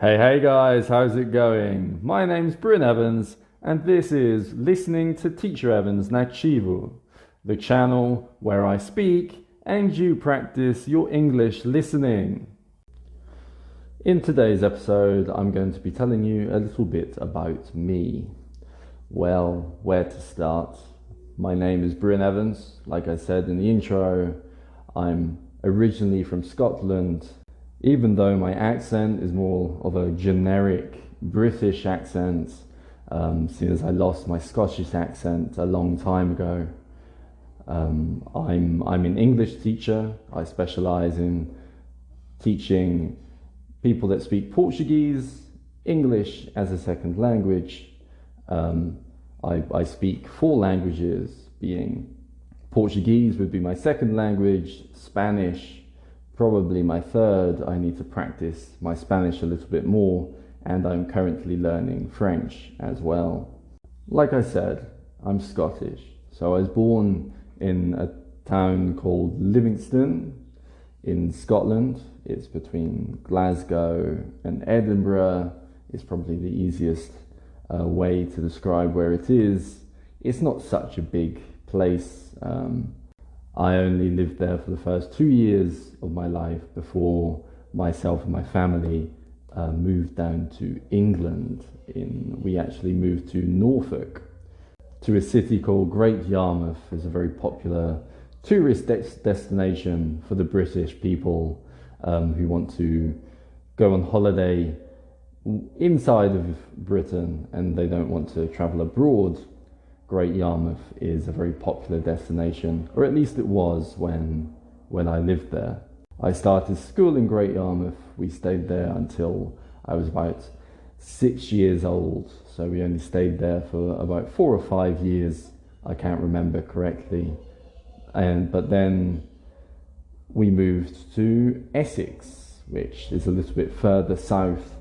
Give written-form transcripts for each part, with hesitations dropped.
Hey guys, how's it going? My name's Bryn Evans, and this is Listening to TeacherEvansNativo, the channel where I speak and you practice your English listening. In today's episode, I'm going to be telling you a little bit about me. Well, where to start? My name is Bryn Evans. Like I said in the intro, I'm originally from Scotland. Even though my accent is more of a generic British accent, seeing as I lost my Scottish accent a long time ago. I'm an English teacher. I specialize in teaching people that speak Portuguese, English as a second language. I speak 4 languages, being Portuguese would be my second language, Spanish probably my third. I need to practice my Spanish a little bit more, and I'm currently learning French as well. Like I said, I'm Scottish. So I was born in a town called Livingston in Scotland. It's between Glasgow and Edinburgh. It's probably the easiest way to describe where it is. It's not such a big place. I only lived there for the first 2 years of my life before myself and my family moved down to England. We actually moved to Norfolk, to a city called Great Yarmouth. It's a very popular tourist destination for the British people who want to go on holiday inside of Britain and they don't want to travel abroad. Great Yarmouth is a very popular destination, or at least it was when I lived there. I started school in Great Yarmouth. We stayed there until I was about 6 years old. So we only stayed there for about 4 or 5 years. I can't remember correctly. But then we moved to Essex, which is a little bit further south.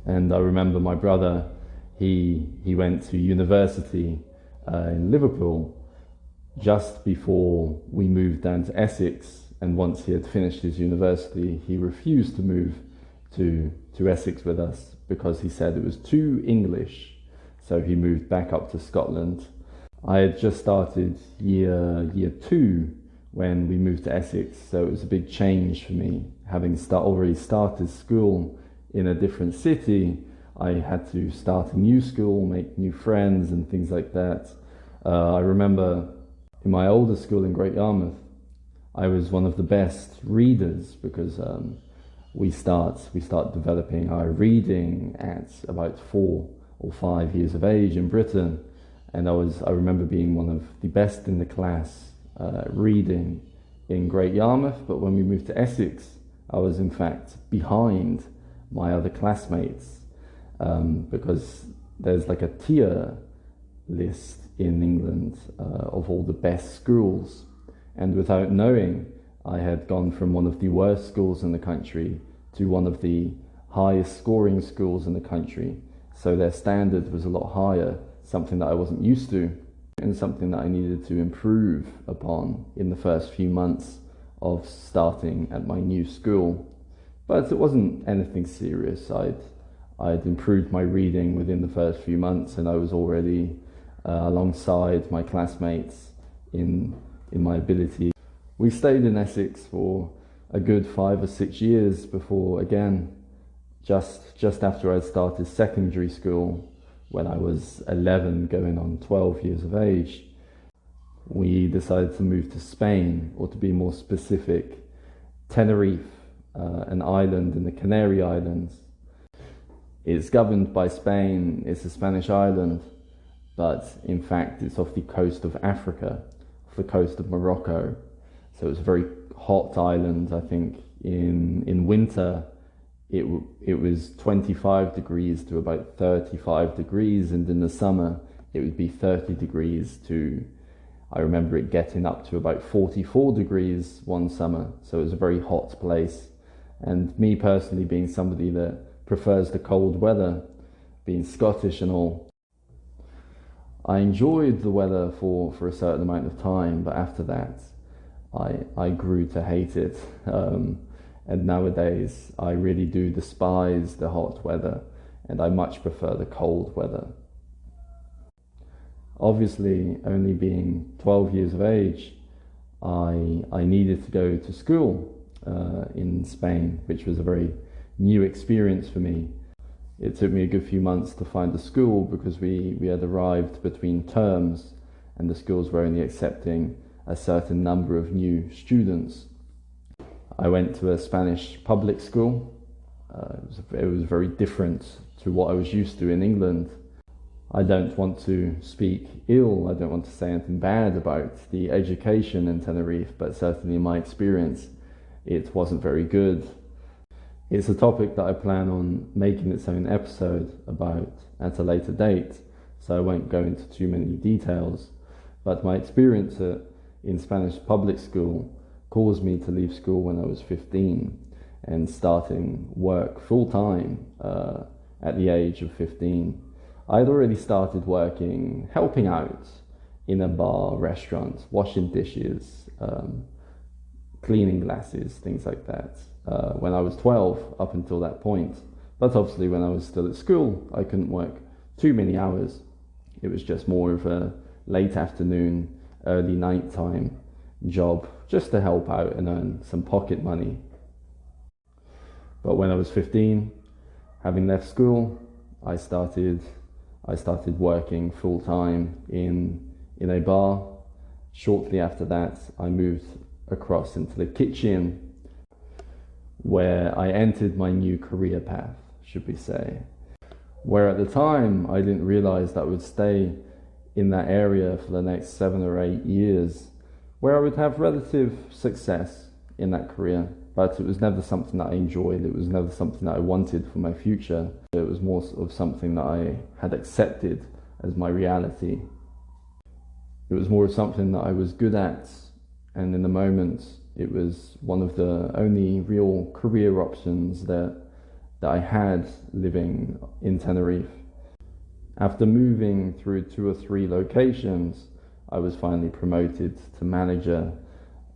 And I remember my brother, he went to university in Liverpool just before we moved down to Essex, and once he had finished his university, he refused to move to Essex with us because he said it was too English, so he moved back up to Scotland. I had just started year 2 when we moved to Essex, so it was a big change for me, having already started school in a different city. I had to start a new school, make new friends and things like that. I remember in my older school in Great Yarmouth, I was one of the best readers because we start developing our reading at about 4 or 5 years of age in Britain. And I remember being one of the best in the class reading in Great Yarmouth. But when we moved to Essex, I was in fact behind my other classmates. Because there's like a tier list in England of all the best schools, and without knowing, I had gone from one of the worst schools in the country to one of the highest scoring schools in the country. So their standard was a lot higher, something that I wasn't used to and something that I needed to improve upon in the first few months of starting at my new school. But it wasn't anything serious. I'd improved my reading within the first few months, and I was already alongside my classmates in my ability. We stayed in Essex for a good 5 or 6 years before, again, just after I'd started secondary school, when I was 11 going on 12 years of age, we decided to move to Spain, or to be more specific, Tenerife, an island in the Canary Islands. It's governed by Spain. It's a Spanish island, but in fact it's off the coast of Africa, off the coast of Morocco. So it's a very hot island. I think in winter it was 25 degrees to about 35 degrees, and in the summer it would be 30 degrees to, I remember it getting up to about 44 degrees one summer. So it was a very hot place. And me personally, being somebody that prefers the cold weather, being Scottish and all, I enjoyed the weather for a certain amount of time, but after that I grew to hate it. And nowadays, I really do despise the hot weather, and I much prefer the cold weather. Obviously, only being 12 years of age, I needed to go to school in Spain, which was a very new experience for me. It took me a good few months to find a school because we had arrived between terms and the schools were only accepting a certain number of new students. I went to a Spanish public school. It was very different to what I was used to in England. I don't want to speak ill, I don't want to say anything bad about the education in Tenerife, but certainly in my experience, it wasn't very good. It's a topic that I plan on making its own episode about at a later date, so I won't go into too many details. But my experience in Spanish public school caused me to leave school when I was 15 and starting work full-time at the age of 15. I'd already started working, helping out in a bar, restaurant, washing dishes, cleaning glasses, things like that, when I was 12 up until that point. But obviously when I was still at school, I couldn't work too many hours. It was just more of a late afternoon, early nighttime job, just to help out and earn some pocket money. But when I was 15, having left school, I started working full-time in a bar. Shortly after that, I moved across into the kitchen, where I entered my new career path, should we say. Where at the time, I didn't realize that I would stay in that area for the next 7 or 8 years, where I would have relative success in that career. But it was never something that I enjoyed. It was never something that I wanted for my future. It was more of something that I had accepted as my reality. It was more of something that I was good at. And in the moment, it was one of the only real career options that I had living in Tenerife. After moving through 2 or 3 locations, I was finally promoted to manager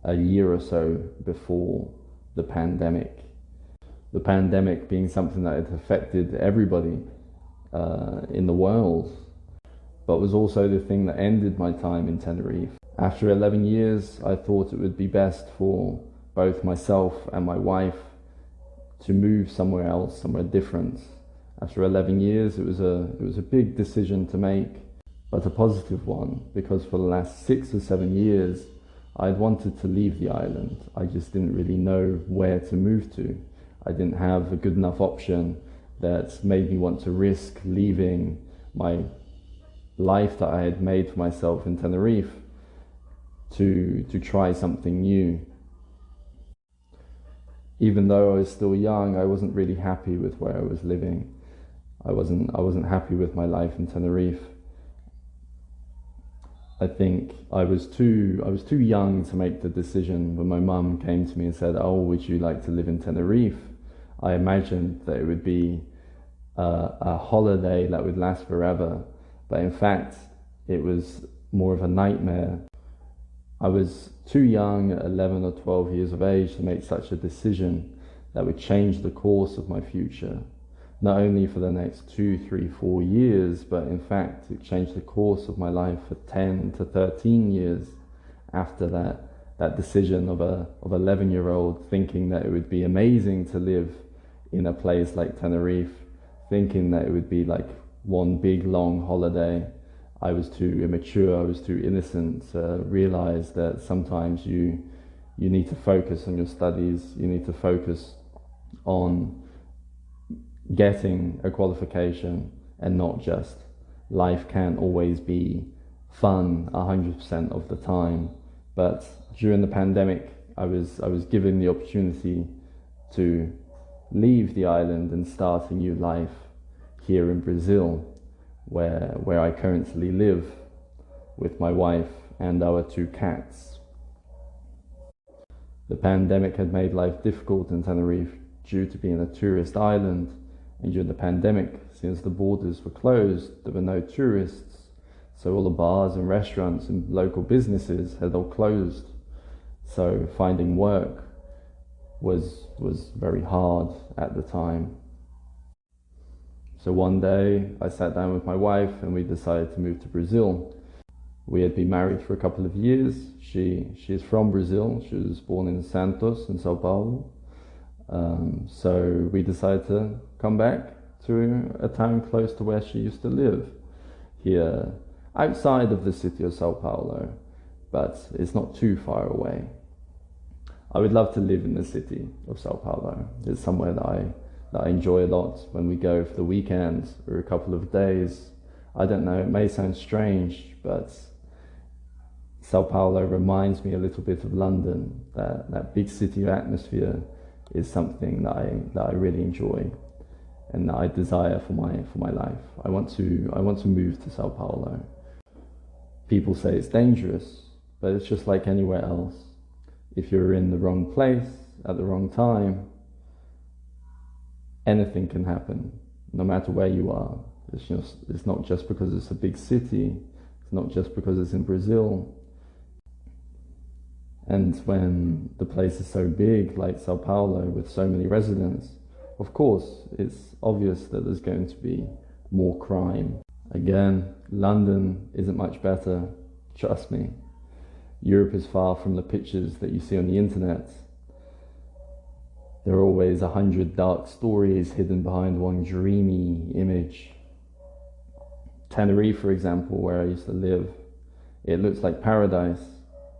a year or so before the pandemic. The pandemic being something that had affected everybody in the world, but was also the thing that ended my time in Tenerife. After 11 years, I thought it would be best for both myself and my wife to move somewhere else, somewhere different. After 11 years, it was a big decision to make, but a positive one, because for the last 6 or 7 years, I'd wanted to leave the island. I just didn't really know where to move to. I didn't have a good enough option that made me want to risk leaving my life that I had made for myself in Tenerife to try something new. Even though I was still young, I wasn't really happy with where I was living. I wasn't happy with my life in Tenerife. I think I was too young to make the decision. When my mum came to me and said, "Oh, would you like to live in Tenerife?" I imagined that it would be a holiday that would last forever, but in fact, it was more of a nightmare. I was too young at 11 or 12 years of age to make such a decision that would change the course of my future. Not only for the next 2, 3, 4 years, but in fact, it changed the course of my life for 10 to 13 years after that decision of a 11-year-old thinking that it would be amazing to live in a place like Tenerife, thinking that it would be like one big long holiday. I was too immature, I was too innocent to realize that sometimes you need to focus on your studies, you need to focus on getting a qualification and not just life can't always be fun 100% of the time. But during the pandemic, I was given the opportunity to leave the island and start a new life here in Brazil, where I currently live with my wife and our 2 cats. The pandemic had made life difficult in Tenerife due to being a tourist island, and during the pandemic, since the borders were closed, there were no tourists, so all the bars and restaurants and local businesses had all closed. So finding work was very hard at the time. So one day I sat down with my wife and we decided to move to Brazil. We had been married for a couple of years. She's from Brazil. She was born in Santos in Sao Paulo. So we decided to come back to a town close to where she used to live, here outside of the city of Sao Paulo, but it's not too far away. I would love to live in the city of Sao Paulo. It's somewhere that I enjoy a lot when we go for the weekends or a couple of days. I don't know, it may sound strange, but Sao Paulo reminds me a little bit of London. That big city atmosphere is something that I really enjoy and that I desire for my life. I want to move to Sao Paulo. People say it's dangerous, but it's just like anywhere else. If you're in the wrong place at the wrong time, anything can happen, no matter where you are. It's not just because it's a big city. It's not just because it's in Brazil. And when the place is so big, like Sao Paulo, with so many residents, of course, it's obvious that there's going to be more crime. Again, London isn't much better, trust me. Europe is far from the pictures that you see on the internet. There are always 100 dark stories hidden behind one dreamy image. Tenerife, for example, where I used to live, it looks like paradise,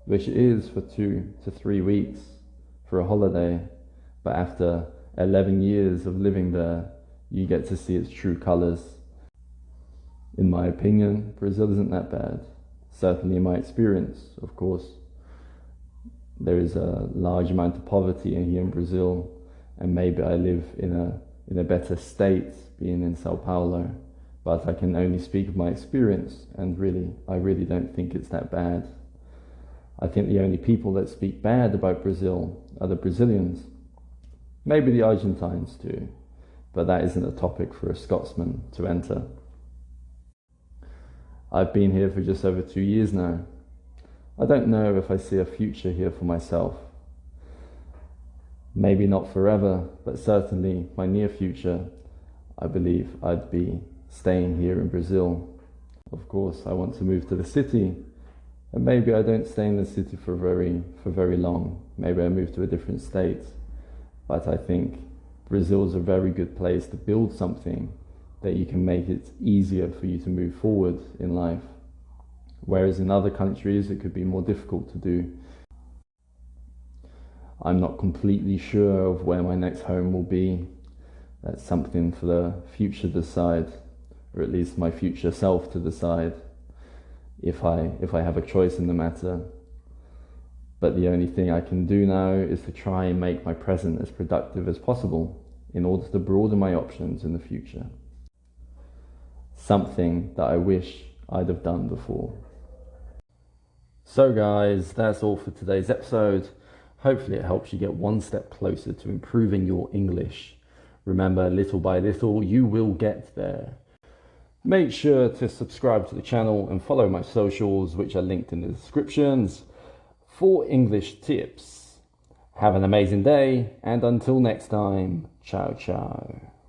which it is for 2 to 3 weeks for a holiday, but after 11 years of living there, you get to see its true colors. In my opinion, Brazil isn't that bad. Certainly in my experience, of course. There is a large amount of poverty here in Brazil, and maybe I live in a better state being in Sao Paulo, but I can only speak of my experience, and I really don't think it's that bad. I think the only people that speak bad about Brazil are the Brazilians. Maybe the Argentines too, but that isn't a topic for a Scotsman to enter. I've been here for just over 2 years now. I don't know if I see a future here for myself. Maybe not forever, but certainly my near future, I believe I'd be staying here in Brazil. Of course, I want to move to the city, and maybe I don't stay in the city for very long. Maybe I move to a different state. But I think Brazil is a very good place to build something that you can make it easier for you to move forward in life. Whereas in other countries, it could be more difficult to do. I'm not completely sure of where my next home will be. That's something for the future to decide, or at least my future self to decide, if I have a choice in the matter. But the only thing I can do now is to try and make my present as productive as possible in order to broaden my options in the future. Something that I wish I'd have done before. So guys, that's all for today's episode. Hopefully it helps you get one step closer to improving your English. Remember, little by little, you will get there. Make sure to subscribe to the channel and follow my socials, which are linked in the descriptions, for English tips. Have an amazing day, and until next time, ciao ciao.